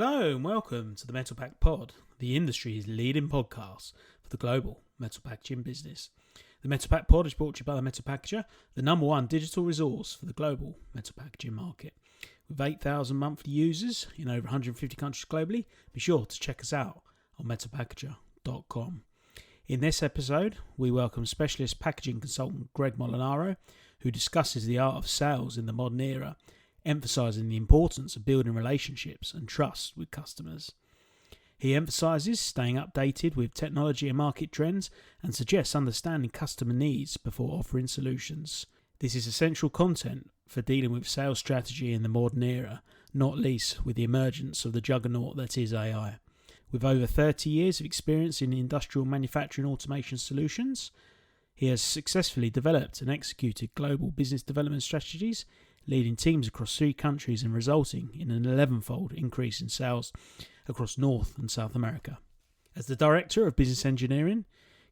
Hello and welcome to the Metal Pack Pod, the industry's leading podcast for the global metal packaging business. The Metal Pack Pod is brought to you by the Metal Packager, the number one digital resource for the global metal packaging market. With 8,000 monthly users in over 150 countries globally, be sure to check us out on metalpackager.com. In this episode, we welcome specialist packaging consultant Greg Molinaro, who discusses the art of sales in the modern era, emphasising the importance of building relationships and trust with customers. He emphasises staying updated with technology and market trends and suggests understanding customer needs before offering solutions. This is essential content for dealing with sales strategy in the modern era, not least with the emergence of the juggernaut that is AI. With over 30 years of experience in industrial manufacturing automation solutions, he has successfully developed and executed global business development strategies, leading teams across 3 countries and resulting in an 11-fold increase in sales across North and South America. As the Director of Business Engineering,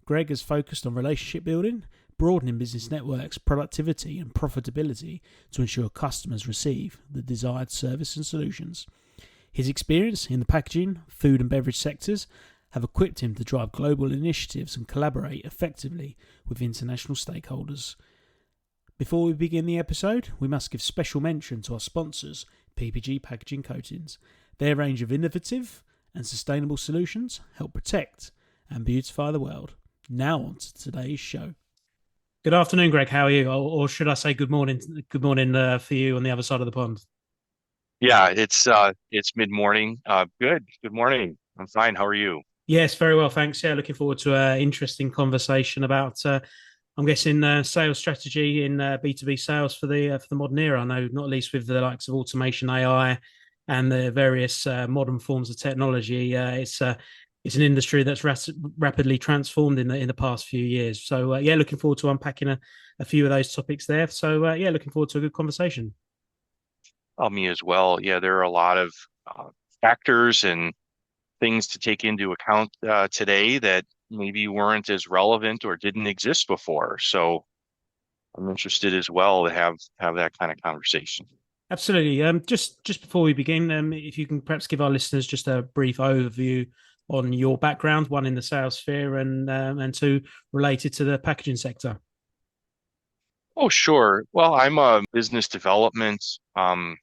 Greg has focused on relationship building, broadening business networks, productivity and profitability to ensure customers receive the desired service and solutions. His experience in the packaging, food and beverage sectors have equipped him to drive global initiatives and collaborate effectively with international stakeholders. Before we begin the episode, we must give special mention to our sponsors, PPG Packaging Coatings. Their range of innovative and sustainable solutions help protect and beautify the world. Now on to today's show. Good afternoon, Greg. How are you? Or should I say good morning? Good morning for you on the other side of the pond. Yeah, it's mid-morning. Good. Good morning. I'm fine. How are you? Yes, very well, thanks. Yeah, looking forward to an interesting conversation about I'm guessing sales strategy in B2B sales for the modern era. I know, not least with the likes of automation, AI, and the various modern forms of technology. It's an industry that's rapidly transformed in the past few years. So looking forward to unpacking a few of those topics there. So looking forward to a good conversation. Me as well. Yeah, there are a lot of factors and things to take into account today that maybe weren't as relevant or didn't exist before. So I'm interested as well to have that kind of conversation. Absolutely. Just before we begin, if you can perhaps give our listeners just a brief overview on your background, one in the sales sphere and two related to the packaging sector. Oh, sure. Well, I'm a business development, I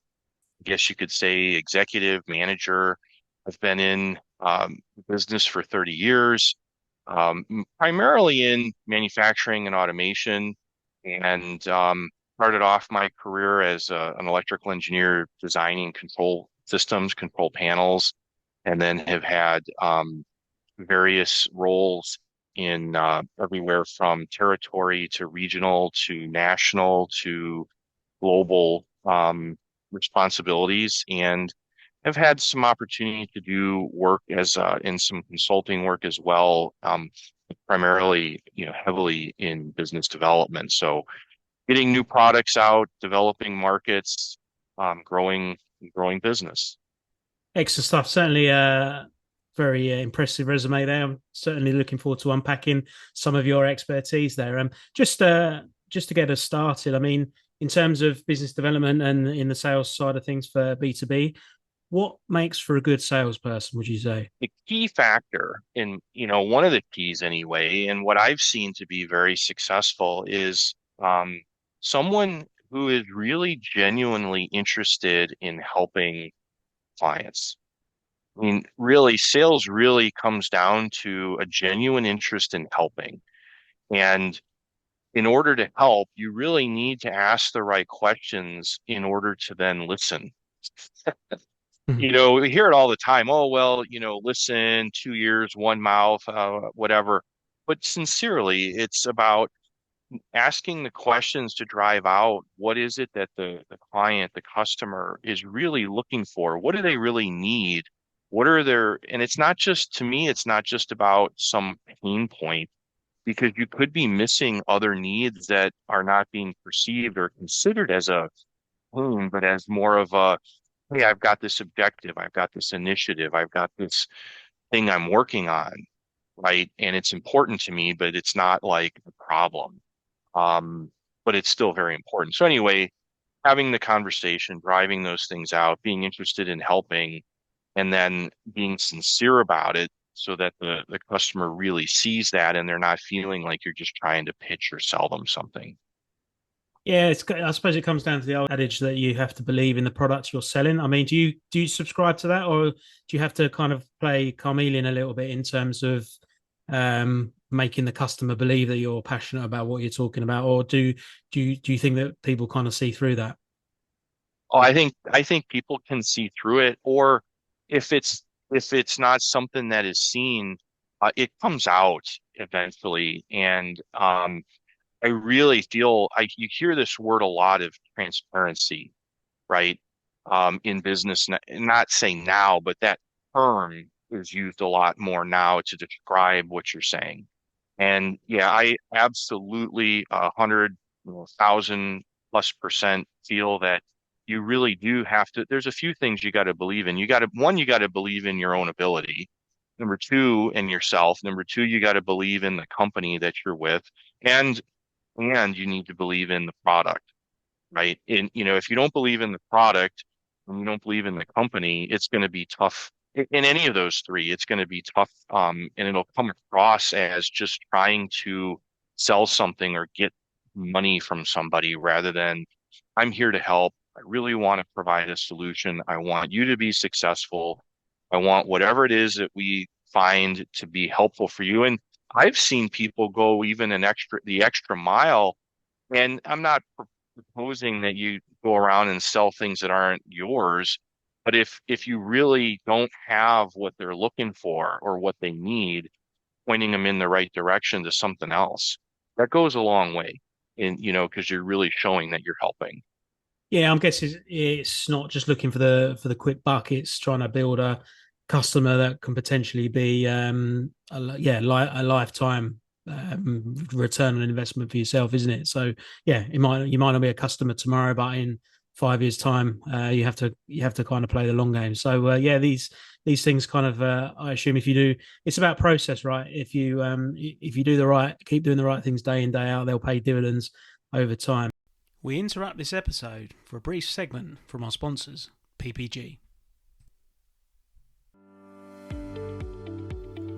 guess you could say executive manager. I've been in business for 30 years, primarily in manufacturing and automation, and started off my career as an electrical engineer designing control systems, control panels, and then have had various roles in everywhere from territory to regional to national to global responsibilities, and have had some opportunity to do work as in some consulting work as well, primarily, heavily in business development. So getting new products out, developing markets, growing business. Excellent stuff. Certainly very impressive resume there. I'm certainly looking forward to unpacking some of your expertise there. Just to get us started, I mean, in terms of business development and in the sales side of things for B2B, what makes for a good salesperson, would you say? The key factor in, one of the keys anyway, and what I've seen to be very successful is someone who is really genuinely interested in helping clients. I mean, really, sales really comes down to a genuine interest in helping. And in order to help, you really need to ask the right questions in order to then listen. We hear it all the time. Oh, well, listen, 2 ears, one mouth, whatever. But sincerely, it's about asking the questions to drive out what is it that the client, the customer is really looking for? What do they really need? And it's not just, to me, it's not just about some pain point, because you could be missing other needs that are not being perceived or considered as a pain, but as more of a, hey, I've got this objective, I've got this initiative, I've got this thing I'm working on, right? And it's important to me, but it's not like a problem. But it's still very important. So anyway, having the conversation, driving those things out, being interested in helping, and then being sincere about it so that the customer really sees that and they're not feeling like you're just trying to pitch or sell them something. Yeah, I suppose it comes down to the old adage that you have to believe in the product you're selling. I mean, do you subscribe to that, or do you have to kind of play chameleon a little bit in terms of making the customer believe that you're passionate about what you're talking about, or do you think that people kind of see through that? Oh, I think people can see through it, or if it's not something that is seen, it comes out eventually. And I really feel you hear this word a lot of transparency, right? In business, not saying now, but that term is used a lot more now to describe what you're saying. And yeah, I absolutely 100, 1,000+% feel that you really do have to. There's a few things you got to believe in. You got to believe in your own ability. Number two, in yourself. Number two, you got to believe in the company that you're with, and you need to believe in the product, right? And if you don't believe in the product and you don't believe in the company, it's going to be tough in any of those three. It's going to be tough, and it'll come across as just trying to sell something or get money from somebody rather than I'm here to help. I really want to provide a solution. I want you to be successful. I want whatever it is that we find to be helpful for you. And I've seen people go even the extra mile, and I'm not proposing that you go around and sell things that aren't yours. But if you really don't have what they're looking for or what they need, pointing them in the right direction to something else, that goes a long way. And because you're really showing that you're helping. Yeah, I'm guessing it's not just looking for the quick buck. It's trying to build a customer that can potentially be a lifetime return on investment for yourself, isn't it? So yeah, you might not be a customer tomorrow, but in 5 years' time, you have to kind of play the long game. So yeah, these things kind of I assume if you do, it's about process, right? If you do the right, keep doing the right things day in day out, they'll pay dividends over time. We interrupt this episode for a brief segment from our sponsors, PPG.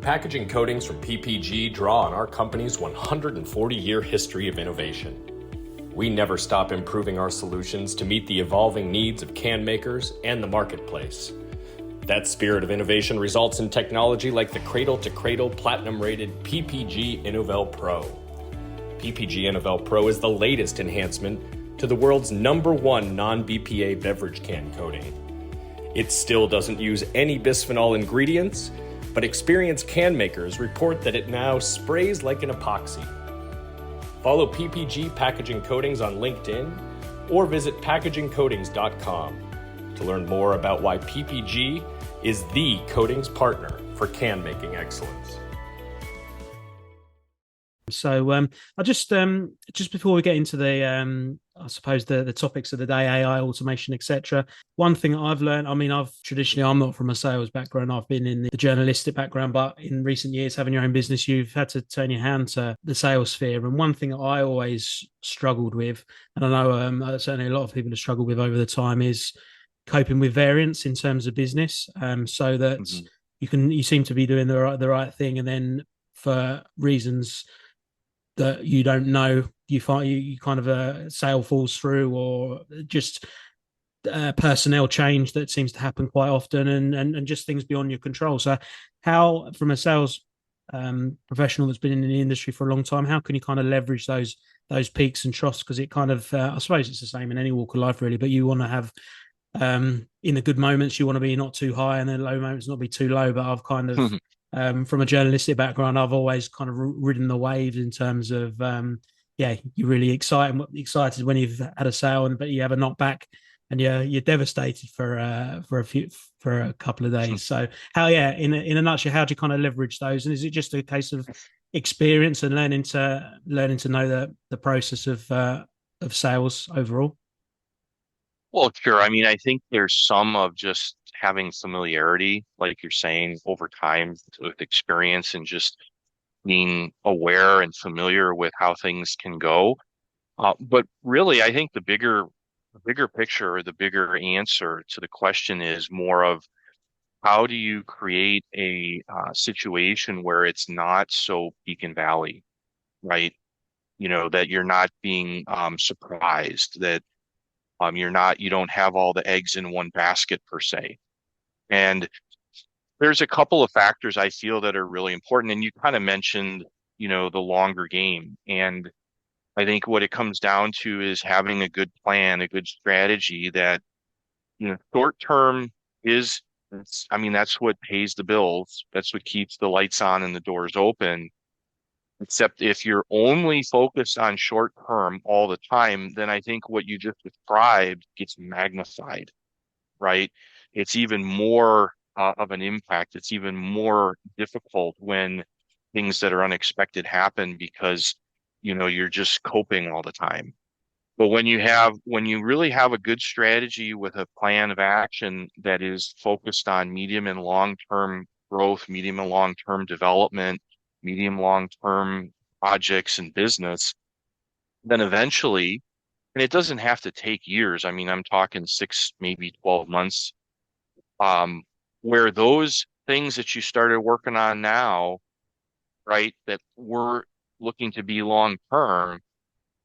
Packaging coatings from PPG draw on our company's 140-year history of innovation. We never stop improving our solutions to meet the evolving needs of can makers and the marketplace. That spirit of innovation results in technology like the cradle-to-cradle platinum-rated PPG Innovel Pro. PPG Innovel Pro is the latest enhancement to the world's #1 non-BPA beverage can coating. It still doesn't use any bisphenol ingredients, but experienced can makers report that it now sprays like an epoxy. Follow PPG Packaging Coatings on LinkedIn or visit packagingcoatings.com to learn more about why PPG is the coatings partner for can making excellence. So I just before we get into the I suppose the topics of the day, AI, automation, etc. One thing I've learned, I mean, I'm not from a sales background. I've been in the journalistic background, but in recent years, having your own business, you've had to turn your hand to the sales sphere. And one thing I always struggled with, and I know certainly a lot of people have struggled with over the time, is coping with variance in terms of business. So that Mhm. you seem to be doing the right thing, and then for reasons that you don't know, you find you kind of a sale falls through, or just personnel change that seems to happen quite often, and just things beyond your control. So how, from a sales professional that's been in the industry for a long time, how can you kind of leverage those peaks and troughs? Because it kind of I suppose it's the same in any walk of life really, but you want to have in the good moments you want to be not too high, and then low moments not be too low. But I've kind of from a journalistic background, I've always kind of ridden the waves in terms of you're really excited when you've had a sale, but you have a knockback, and you're devastated for a couple of days. So how, in a nutshell, how do you kind of leverage those? And is it just a case of experience and learning to know the process of sales overall? Well, sure. I mean, I think there's some of just having familiarity, like you're saying, over time with experience and just being aware and familiar with how things can go. But really, I think the bigger picture or the bigger answer to the question is more of how do you create a situation where it's not so peak and valley, right? That you're not being surprised, that you don't have all the eggs in one basket per se. And there's a couple of factors I feel that are really important. And you kind of mentioned, the longer game. And I think what it comes down to is having a good plan, a good strategy that, short term is, I mean, that's what pays the bills. That's what keeps the lights on and the doors open. Except if you're only focused on short term all the time, then I think what you just described gets magnified, right? It's even more of an impact. It's even more difficult when things that are unexpected happen because, you're just coping all the time. But when you really have a good strategy with a plan of action that is focused on medium and long-term growth, medium and long-term development, medium long-term projects and business, then eventually, and it doesn't have to take years. I mean, I'm talking 6, maybe 12 months, um, where those things that you started working on now, right, that were looking to be long term,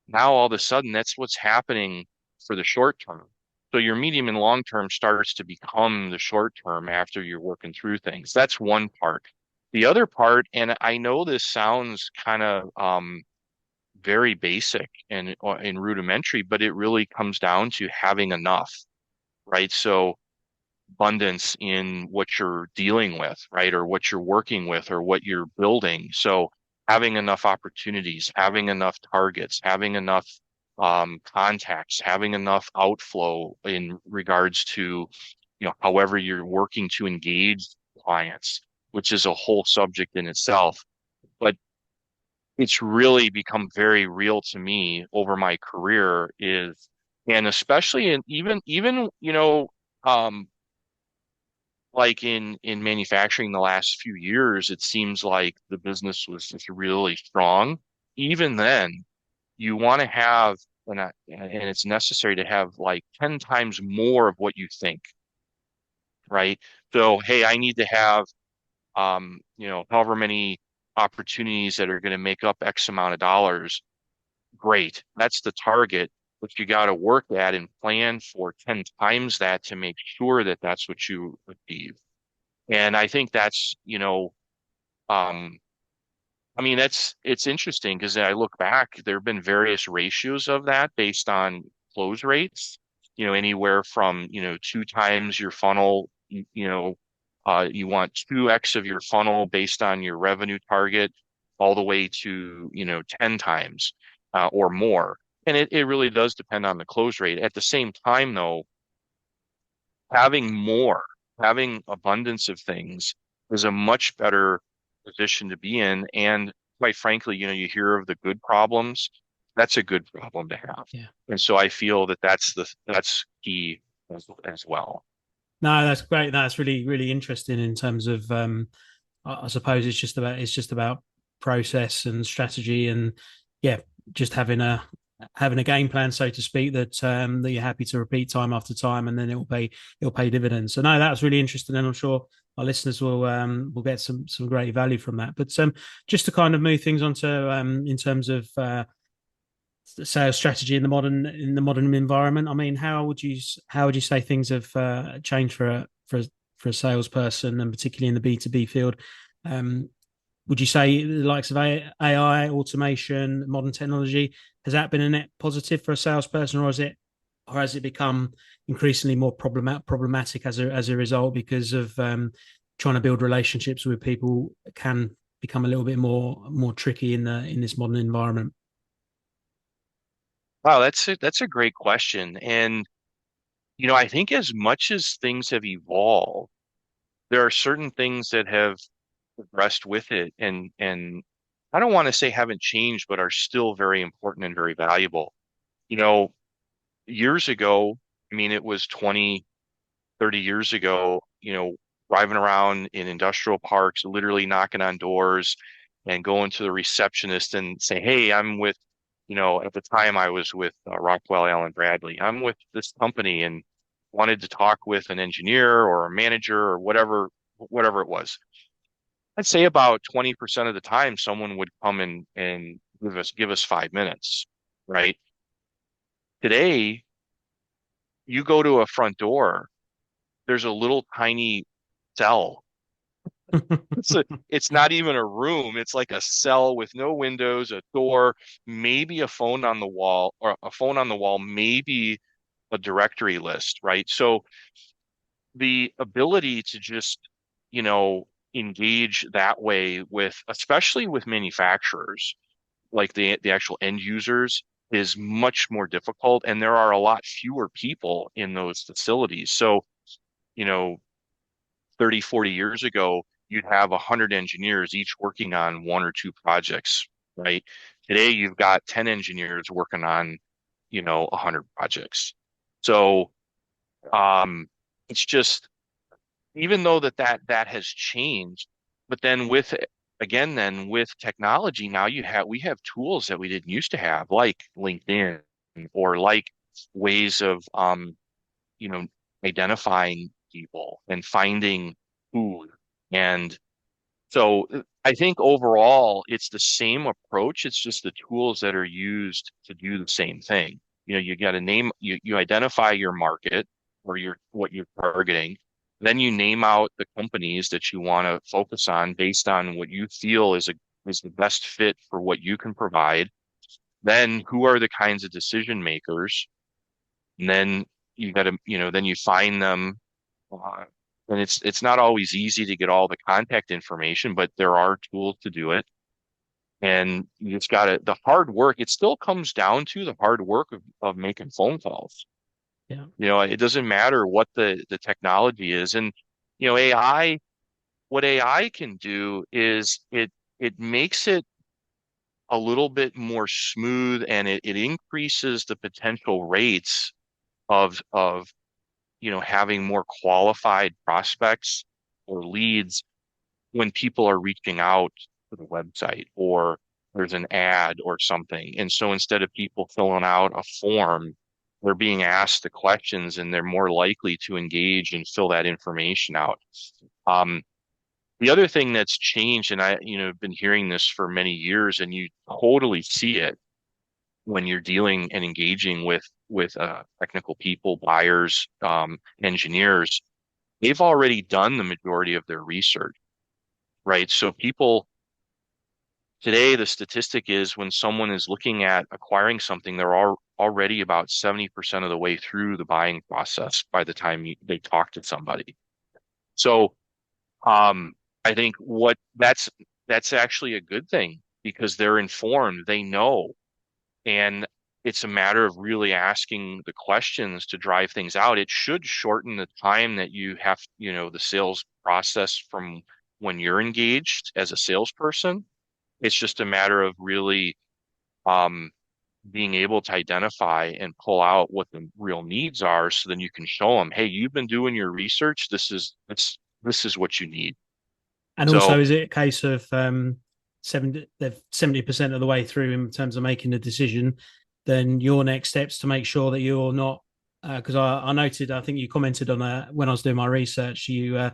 now all of a sudden that's what's happening for the short term. So your medium and long term starts to become the short term after you're working through things. That's one part. The other part, and I know this sounds kind of very basic and rudimentary, but it really comes down to having enough, right? So abundance in what you're dealing with, right? Or what you're working with or what you're building. So having enough opportunities, having enough targets, having enough contacts, having enough outflow in regards to, however you're working to engage clients, which is a whole subject in itself. But it's really become very real to me over my career is, and especially in even, um, like in manufacturing the last few years, it seems like the business was just really strong. Even then, you want to have, and it's necessary to have like 10 times more of what you think, right? So, hey, I need to have, however many opportunities that are going to make up X amount of dollars. Great. That's the target, but you got to work at and plan for 10 times that to make sure that that's what you achieve. And I think that's, um, I mean, it's interesting because I look back, there have been various ratios of that based on close rates, anywhere from, 2 times your funnel, you want 2x of your funnel based on your revenue target, all the way to, 10 times or more. And it really does depend on the close rate. At the same time, though, having more, having abundance of things is a much better position to be in. And quite frankly, you hear of the good problems. That's a good problem to have. Yeah. And so I feel that that's key as well. No, that's great. That's really, really interesting in terms of I suppose it's just about process and strategy and yeah, just having a game plan, so to speak, that you're happy to repeat time after time, and then it'll pay dividends. So no, that's really interesting, and I'm sure our listeners will get some great value from that. But just to kind of move things on to in terms of sales strategy in the modern environment. I mean, how would you say things have changed for a salesperson, and particularly in the B2B field? Um, would you say the likes of AI, automation, modern technology, has that been a net positive for a salesperson, or has it become increasingly more problematic as a result because of trying to build relationships with people can become a little bit more tricky in this modern environment? Wow, that's a great question. And, I think as much as things have evolved, there are certain things that have progressed with it and I don't want to say haven't changed, but are still very important and very valuable. You know, Years ago, I mean, it was 20, 30 years ago, driving around in industrial parks, literally knocking on doors and going to the receptionist and say, hey, I'm with, at the time I was with Rockwell Allen Bradley. I'm with this company and wanted to talk with an engineer or a manager or whatever it was. I'd say about 20% of the time someone would come and give us 5 minutes, right? Today, you go to a front door, there's a little tiny cell. It's not even a room. It's like a cell with no windows, a door, maybe a phone on the wall, or a phone on the wall, maybe a directory list, right? So the ability to just, you know, engage that way with, especially with manufacturers, like the actual end users, is much more difficult. And there are a lot fewer people in those facilities. So, you know, 30, 40 years ago, you'd have 100 engineers each working on one or two projects, right? Today, you've got 10 engineers working on, 100 projects. So it's just, even though that has changed, but then with technology, now we have tools that we didn't used to have, like LinkedIn, or like ways of you know, identifying people and finding food. And so I think overall it's the same approach. It's just the tools that are used to do the same thing. You got to you identify your market, or what you're targeting. Then you name out the companies that you want to focus on based on what you feel is the best fit for what you can provide. Then who are the kinds of decision makers? And then then you find them. uh, and it's not always easy to get all the contact information, but there are tools to do it. And you just got to, the hard work, it still comes down to the hard work of making phone calls. Yeah. It doesn't matter what the technology is. And, what AI can do is it makes it a little bit more smooth, and it increases the potential rates of having more qualified prospects or leads when people are reaching out to the website, or there's an ad or something. And so instead of people filling out a form, they're being asked the questions, and they're more likely to engage and fill that information out. Um, the other thing that's changed, and have been hearing this for many years, and you totally see it when you're dealing and engaging with technical people, buyers, engineers. They've already done the majority of their research, right? So people today, the statistic is when someone is looking at acquiring something, they're already about 70% of the way through the buying process by the time they talk to somebody. So um, I think that's actually a good thing, because they're informed, they know. And it's a matter of really asking the questions to drive things out. It should shorten the time that you have, the sales process from when you're engaged as a salesperson. It's just a matter of really um, being able to identify and pull out what the real needs are, so then you can show them, hey, you've been doing your research. This is what you need. And also, So is it a case of 70% of the way through in terms of making a decision? Then your next steps to make sure that you're not, because I noted, I think you commented on that when I was doing my research. Your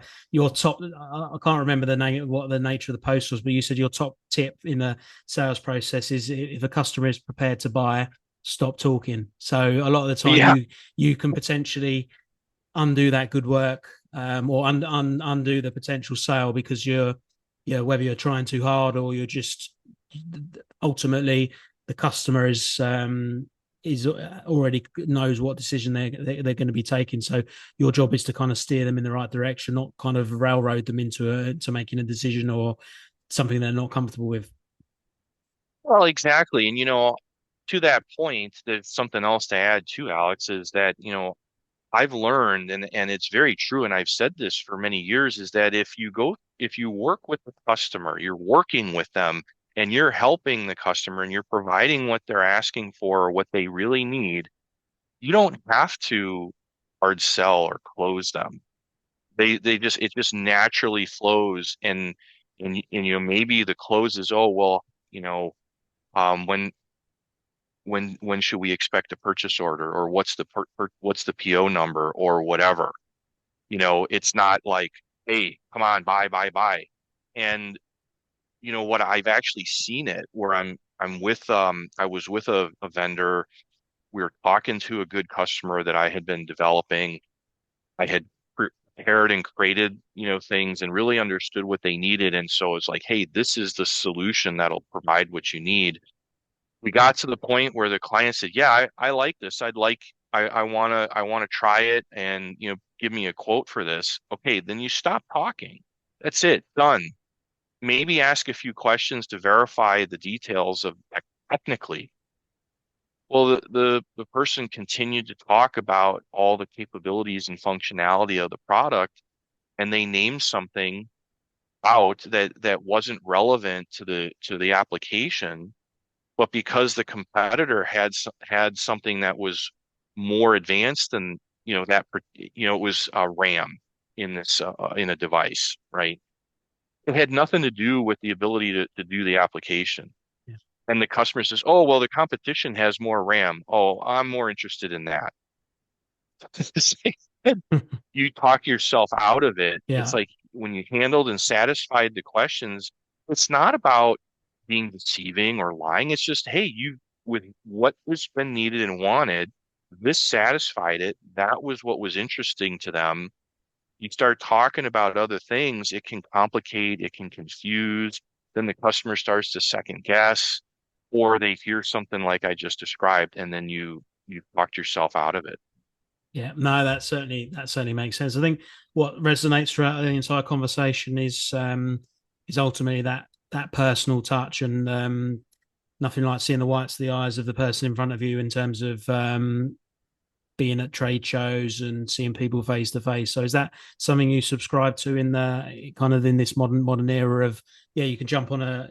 top, I can't remember the name, what the nature of the post was, but you said your top tip in the sales process is, if a customer is prepared to buy, stop talking. So a lot of the time, yeah, you can potentially undo that good work, or undo the potential sale, because whether you're trying too hard, or you're just, ultimately the customer is already knows what decision they're going to be taking. So your job is to kind of steer them in the right direction, not kind of railroad them to making a decision or something they're not comfortable with. well, exactly. And to that point, there's something else to add too, Alex, is that I've learned, and it's very true, and I've said this for many years, is that if you work with the customer, you're working with them, and you're helping the customer, and you're providing what they're asking for or what they really need, you don't have to hard sell or close them. It just naturally flows. And maybe the close is, oh well, when when should we expect a purchase order, or what's the PO number or whatever. It's not like, hey, come on, buy. And what, I've actually seen it where I was with a vendor. We were talking to a good customer that I had been developing. I had prepared and created, things and really understood what they needed. And so it's like, hey, this is the solution that'll provide what you need. We got to the point where the client said, yeah, I like this. I want to try it, and, give me a quote for this. Okay, then you stop talking. That's it. Done. Maybe ask a few questions to verify the details of technically. Well, the person continued to talk about all the capabilities and functionality of the product, and they named something out that wasn't relevant to the application, but because the competitor had something that was more advanced than, it was RAM in a device, right? It had nothing to do with the ability to do the application. Yeah. And the customer says, oh, well, the competition has more RAM. Oh, I'm more interested in that. You talk yourself out of it. It's Yeah. like when you handled and satisfied the questions, it's not about being deceiving or lying. It's just, hey, with what has been needed and wanted, this satisfied it. That was what was interesting to them. You start talking about other things, it can complicate, it can confuse. Then the customer starts to second guess, or they hear something like I just described, and then you talked yourself out of it. Yeah, no, that certainly makes sense. I think what resonates throughout the entire conversation is ultimately that personal touch, and nothing like seeing the whites of the eyes of the person in front of you in terms of being at trade shows and seeing people face to face. So is that something you subscribe to in the kind of in this modern era of, yeah, you can jump on a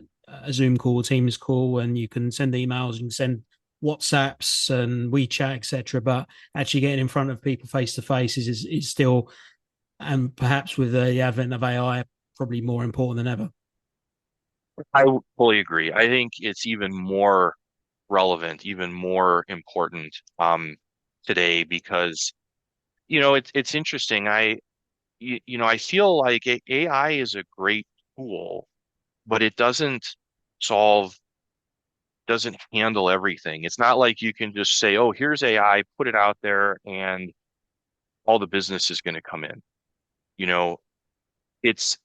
Zoom call, Teams call, and you can send emails, you can send WhatsApps and WeChat, etc. But actually getting in front of people face to face is still, and perhaps with the advent of AI, probably more important than ever. I fully agree. I think it's even more relevant, even more important today because it's interesting. I feel like AI is a great tool, but it solve doesn't handle everything. It's not like you can just say, "Oh, here's AI, put it out there, and all the business is going to come in." You know, it's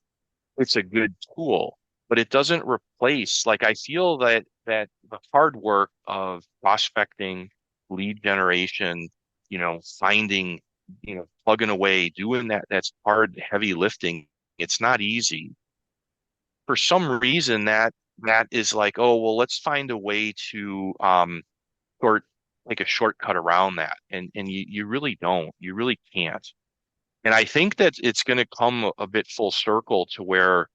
it's a good tool, but it doesn't replace, like, I feel that the hard work of prospecting, lead generation, finding, plugging away, doing that's hard, heavy lifting. It's not easy. For some reason that is like, oh, well, let's find a way to short like a shortcut around that. And you really don't. You really can't. And I think that it's going to come a bit full circle to where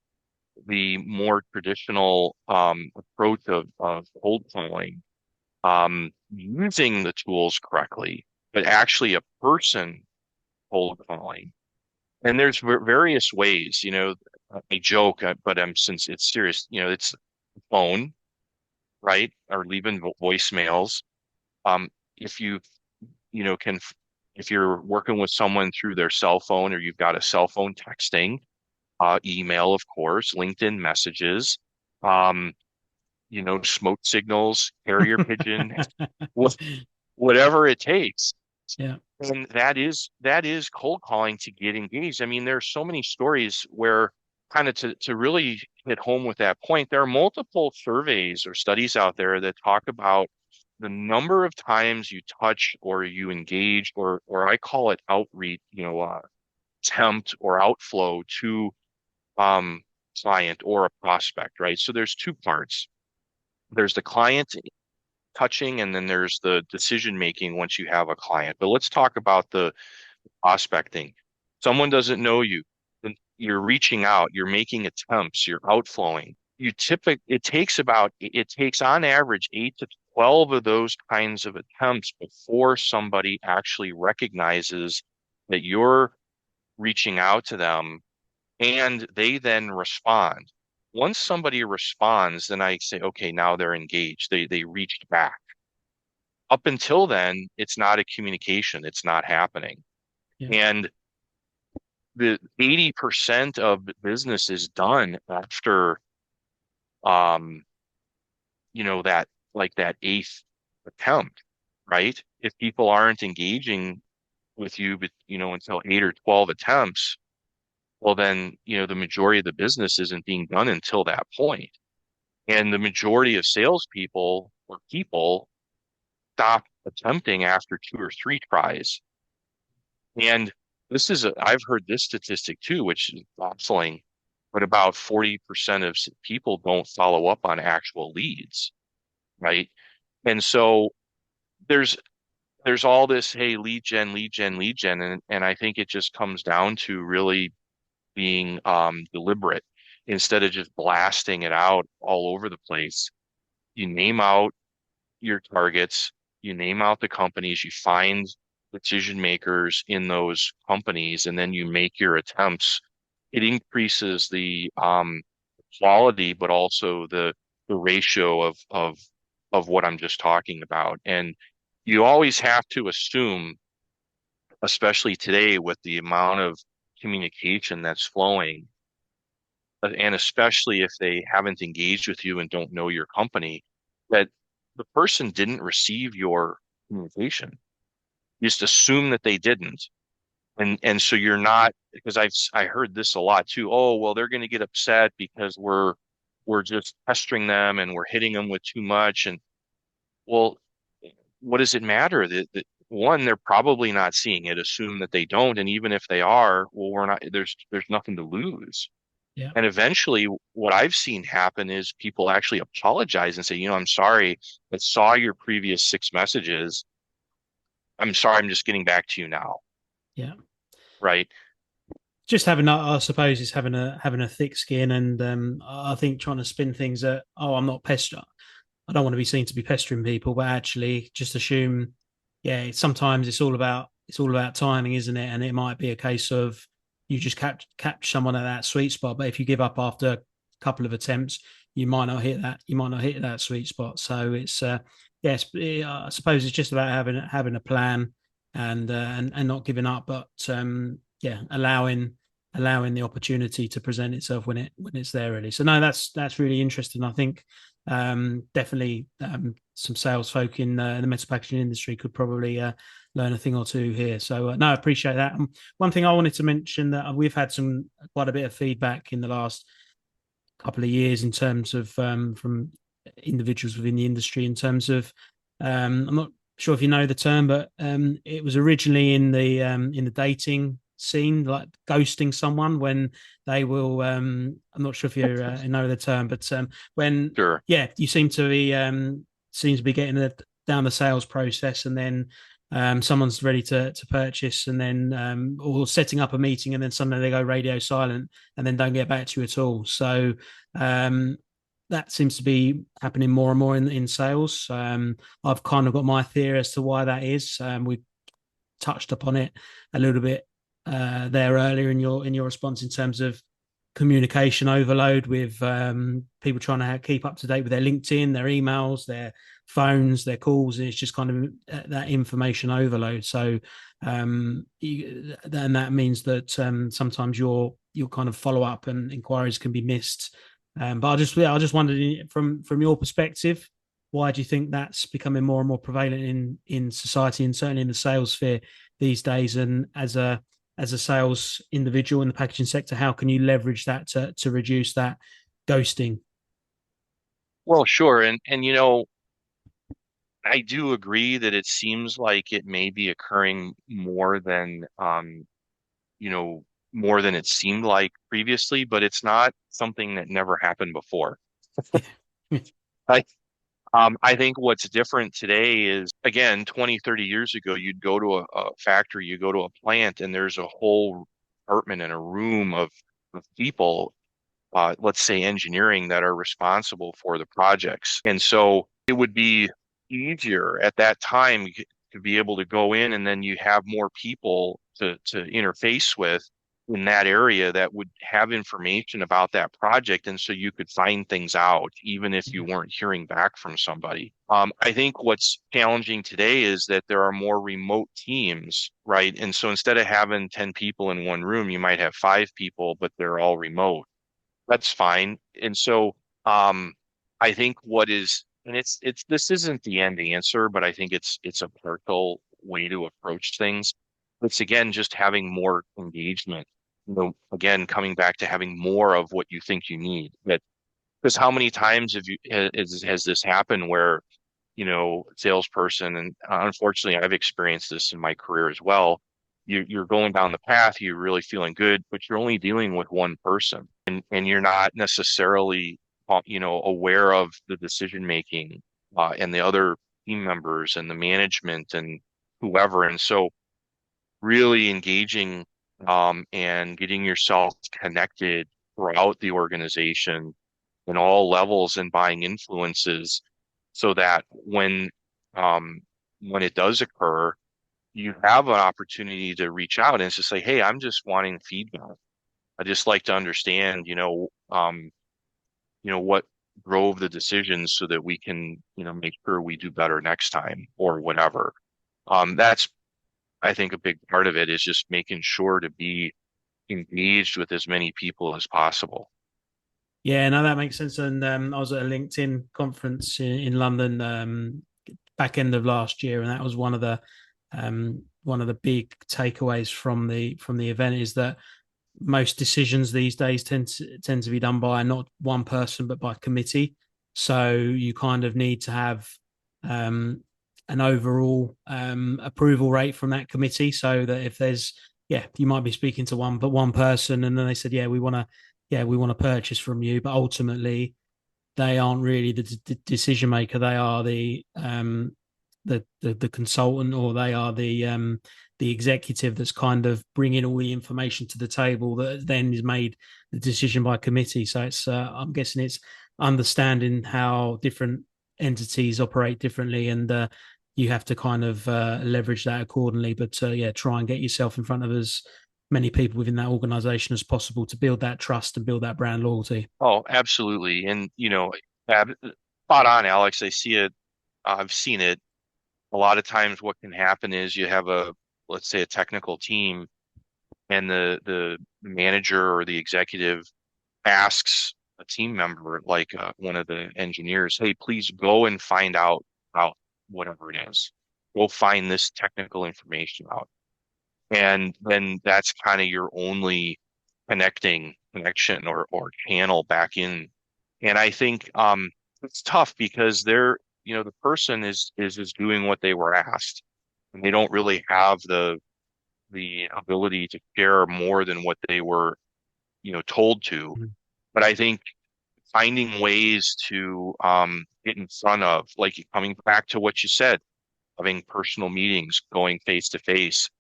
the more traditional approach of cold calling, using the tools correctly, but actually a person cold calling. And there's various ways, I joke, but since it's serious, it's phone, right? Or leaving voicemails. Um, if you, can, if you're working with someone through their cell phone, or you've got a cell phone, texting, email, of course, LinkedIn messages, um, smoke signals, carrier pigeon, wha- whatever it takes. Yeah. And that is cold calling to get engaged. I mean, there's so many stories where, kind of to really hit home with that point, there are multiple surveys or studies out there that talk about the number of times you touch or you engage, or I call it outreach, attempt or outflow to um client or a prospect, right? So there's two parts. There's the client touching, and then there's the decision making once you have a client. But let's talk about the prospecting. Someone doesn't know you, then you're reaching out, you're making attempts, you're outflowing. It takes on average 8 to 12 of those kinds of attempts before somebody actually recognizes that you're reaching out to them, and they then respond. Once somebody responds, then I say, okay, now they're engaged. They reached back. up until then, it's not a communication. It's not happening. Yeah. And the 80% of business is done after, um, that like that eighth attempt, right? If people aren't engaging with you, but until 8 or 12 attempts, well, then, the majority of the business isn't being done until that point. And the majority of salespeople or people stop attempting after 2 or 3 tries. And I've heard this statistic too, which is baffling, but about 40% of people don't follow up on actual leads, right? And so there's there's all this, hey, lead gen, lead gen, lead gen, and I think it just comes down to really being deliberate instead of just blasting it out all over the place. You name out your targets, you name out the companies, you find decision makers in those companies, and then you make your attempts. It increases the quality, but also the ratio of what I'm just talking about. And you always have to assume, especially today with the amount of communication that's flowing, and especially if they haven't engaged with you and don't know your company, that the person didn't receive your communication. You just assume that they didn't. And so you're not, because I heard this a lot too. Oh, well, they're going to get upset because we're just pestering them and we're hitting them with too much. And well, what does it matter? That one, they're probably not seeing it. Assume that they don't, and even if they are, well, we're not. There's nothing to lose. Yeah. And eventually, what I've seen happen is people actually apologize and say, I'm sorry, I saw your previous 6 messages. I'm sorry, I'm just getting back to you now. Yeah. Right. Just having, I suppose, it's having a thick skin, and I think trying to spin things that, oh, I'm not pester. I don't want to be seen to be pestering people, but actually just assume, yeah, sometimes it's all about timing, isn't it? And it might be a case of you just catch someone at that sweet spot, but if you give up after a couple of attempts, you might not hit that. You might not hit that sweet spot. So it's yes, I suppose it's just about having a plan and not giving up, but yeah, allowing the opportunity to present itself when it's there really. So no, that's really interesting. I think definitely some sales folk in the metal packaging industry could probably learn a thing or two here. So no, I appreciate that. One thing I wanted to mention that we've had quite a bit of feedback in the last couple of years in terms of from individuals within the industry in terms of I'm not sure if you know the term, but it was originally in the dating scene, like ghosting someone when they will. I'm not sure if you know the term, but when Sure. yeah, you seem to be getting down the sales process, and then someone's ready to purchase, and then or setting up a meeting, and then suddenly they go radio silent, and then don't get back to you at all. So that seems to be happening more and more in sales. I've kind of got my theory as to why that is. We touched upon it a little bit there earlier in your response in terms of communication overload with people trying to keep up to date with their LinkedIn, their emails, their phones, their calls, and it's just kind of that information overload. So and that means that sometimes your kind of follow up and inquiries can be missed. But I just wondered from your perspective, why do you think that's becoming more and more prevalent in society and certainly in the sales sphere these days? And as a sales individual in the packaging sector, how can you leverage that to reduce that ghosting? Well, sure. And I do agree that it seems like it may be occurring you know, more than it seemed like previously, but it's not something that never happened before. I I think what's different today is, again, 20, 30 years ago, you'd go to a factory, you go to a plant, and there's a whole department and a room of people, let's say engineering, that are responsible for the projects. And so it would be easier at that time to be able to go in, and then you have more people to interface with in that area that would have information about that project. And so you could find things out, even if you weren't hearing back from somebody. I think what's challenging today is that there are more remote teams, right? And so instead of having 10 people in one room, you might have 5 people, but they're all remote. That's fine. And so I think and this isn't the end answer, but I think it's a partial way to approach things. It's again just having more engagement. Again, coming back to having more of what you think you need. Because how many times has this happened where, salesperson, and unfortunately I've experienced this in my career as well. You're going down the path, you're really feeling good, but you're only dealing with one person, and you're not necessarily, aware of the decision making, and the other team members and the management and whoever. And so really engaging, and getting yourself connected throughout the organization in all levels and buying influences so that when it does occur, you have an opportunity to reach out and just say, hey, I'm just wanting feedback. I just like to understand, what drove the decisions so that we can, make sure we do better next time or whatever. That's, I think, a big part of it is just making sure to be engaged with as many people as possible. Yeah, no, that makes sense. And I was at a LinkedIn conference in London back end of last year, and that was one of the big takeaways from the event is that most decisions these days tend to be done by not one person but by committee. So you kind of need to have an overall approval rate from that committee, so that if there's you might be speaking to one person, and then they said, we want to purchase from you, but ultimately they aren't really the decision maker. They are the consultant, or they are the executive that's kind of bringing all the information to the table that then is made the decision by committee. So it's I'm guessing it's understanding how different entities operate differently, and you have to kind of leverage that accordingly. But try and get yourself in front of as many people within that organization as possible to build that trust and build that brand loyalty. Oh, absolutely. And, spot on, Alex. I see it. I've seen it. A lot of times what can happen is you have let's say a technical team, and the manager or the executive asks a team member, like one of the engineers, hey, please go and find out about whatever it is. Go find this technical information out. And then that's kind of your only connection or channel back in. And I think it's tough because the person is doing what they were asked, and they don't really have the ability to share more than what they were, told to. Mhm. But I think finding ways to get in front of, like, coming back to what you said, having personal meetings, going face to face.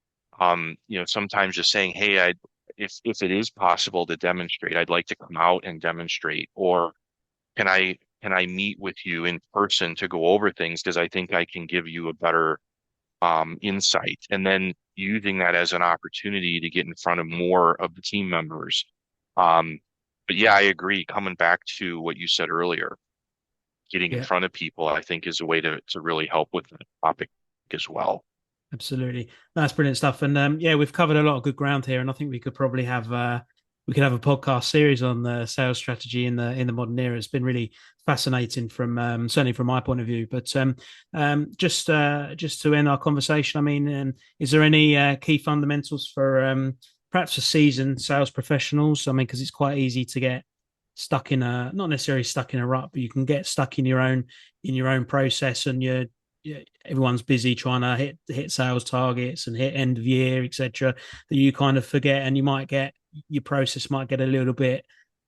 Sometimes just saying, hey, if it is possible to demonstrate, I'd like to come out and demonstrate, or can I meet with you in person to go over things, because I think I can give you a better insight, and then using that as an opportunity to get in front of more of the team members. But yeah, I agree. Coming back to what you said earlier, getting in Yeah, front of people, I think, is a way to really help with the topic as well. absolutely. That's brilliant stuff. And we've covered a lot of good ground here, and I think we could probably have we could have a podcast series on the sales strategy in the modern era. It's been really fascinating from certainly from my point of view. But just to end our conversation, I mean, is there any key fundamentals for perhaps for seasoned sales professionals? I mean, because it's quite easy to get stuck in not necessarily stuck in a rut, but you can get stuck in your own process, and everyone's busy trying to hit sales targets and hit end of year, etc. That you kind of forget, and your process might get a little bit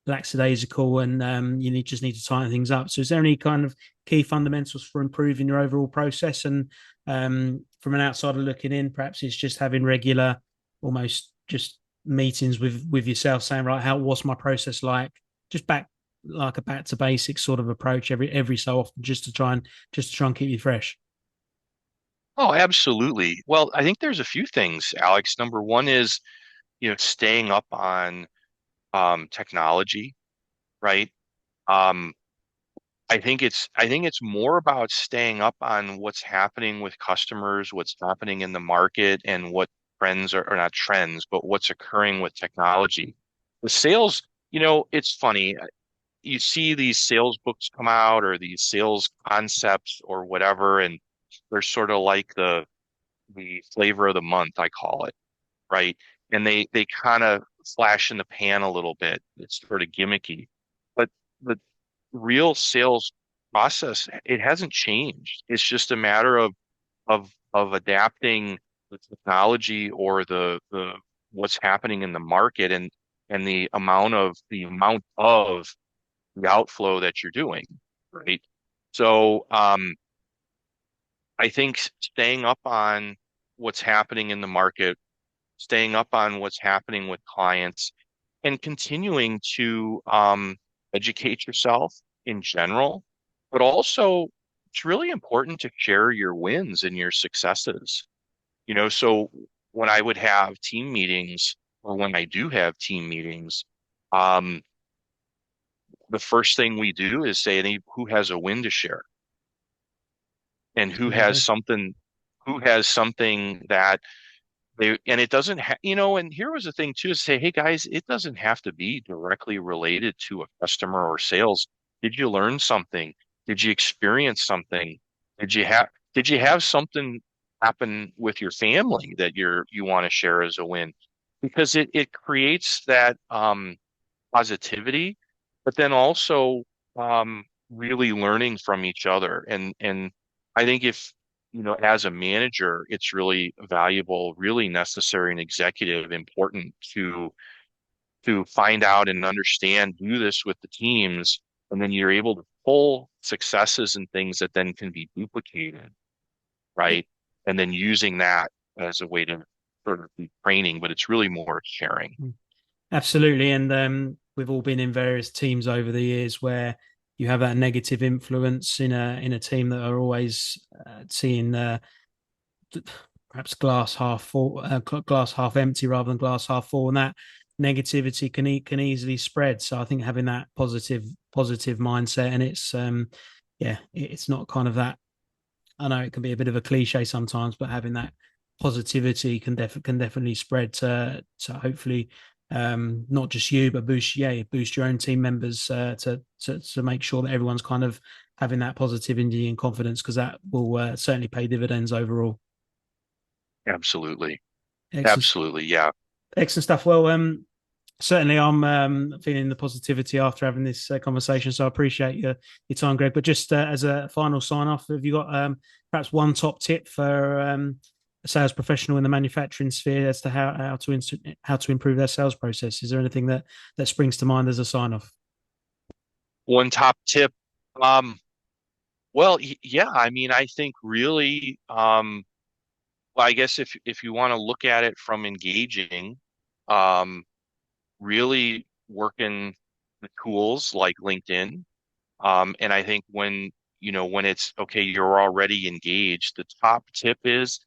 lackadaisical, and you just need to tighten things up. So is there any kind of key fundamentals for improving your overall process? And from an outsider looking in, perhaps it's just having regular, almost just meetings with yourself, saying, right, what's my process like? Just back to basics sort of approach every so often, just to try and keep you fresh. Oh, absolutely. Well, I think there's a few things, Alex. Number one is, staying up on technology, right? Um, I think it's more about staying up on what's happening with customers, what's happening in the market, and what trends are, or not trends, but what's occurring with technology. The sales, it's funny. You see these sales books come out or these sales concepts or whatever, and they're sort of like the flavor of the month, I call it, right? And they kind of flash in the pan a little bit. It's sort of gimmicky. But the real sales process, it hasn't changed. It's just a matter of adapting the technology or the what's happening in the market and the amount of the outflow that you're doing, right? So I think staying up on what's happening in the market, staying up on what's happening with clients, and continuing to educate yourself in general, but also it's really important to share your wins and your successes. So when I would have team meetings, or when I do have team meetings, um, the first thing we do is say, who has a win to share, and Absolutely. who has something that and it doesn't and here was the thing too, is say, hey guys, it doesn't have to be directly related to a customer or sales. Did you learn something? Did you experience something? Did you have something happen with your family that you want to share as a win? Because it creates that positivity, but then also really learning from each other. And I think if, as a manager, it's really valuable, really necessary and executive important to find out and understand, do this with the teams, and then you're able to pull successes and things that then can be duplicated, right? And then using that as a way to sort of be training, but it's really more sharing. Absolutely, and we've all been in various teams over the years where you have that negative influence in a team that are always seeing perhaps glass half full, glass half empty rather than glass half full, and that negativity can easily spread. So I think having that positive mindset, and it's not kind of that. I know it can be a bit of a cliche sometimes, but having that positivity can definitely spread to hopefully not just you, but boost your own team members to make sure that everyone's kind of having that positivity and confidence, because that will certainly pay dividends overall. Absolutely. Excellent, Absolutely. Yeah. excellent stuff. Well, certainly I'm feeling the positivity after having this conversation. So I appreciate your time, Greg. But just as a final sign off, have you got perhaps one top tip for a sales professional in the manufacturing sphere as to how to improve their sales process? Is there anything that springs to mind as a sign off? One top tip. Um, well, yeah, I mean, I think really, well, I guess if you want to look at it from engaging, um, really working the tools like LinkedIn. And I think when it's okay, you're already engaged, the top tip is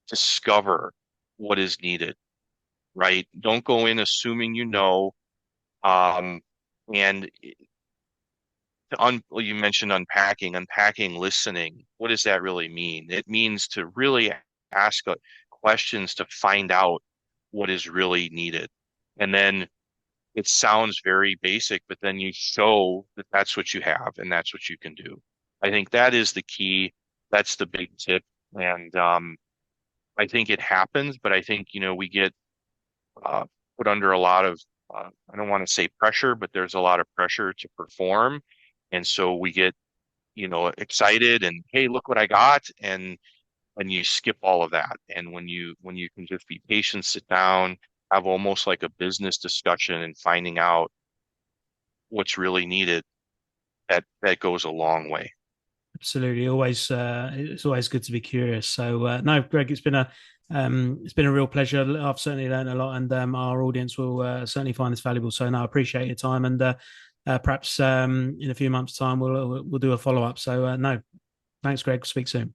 discover what is needed, right? Don't go in assuming you know. Um, and well, you mentioned unpacking, listening. What does that really mean? It means to really ask questions to find out what is really needed. And then it sounds very basic, but then you show that that's what you have and that's what you can do. I think that is the key. That's the big tip. And I think it happens, but I think, we get uh, put under a lot of, I don't want to say pressure, but there's a lot of pressure to perform. And so we get, excited and, hey, look what I got. And you skip all of that. And when you can just be patient, sit down, have almost like a business discussion and finding out what's really needed, that goes a long way. Absolutely, always it's always good to be curious. So no, Greg, it's been a real pleasure. I've certainly learned a lot, and our audience will certainly find this valuable. So no, I appreciate your time, and perhaps in a few months' time we'll do a follow up. So no, thanks, Greg. Speak soon.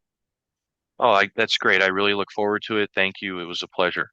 Oh, that's great. I really look forward to it. Thank you. It was a pleasure.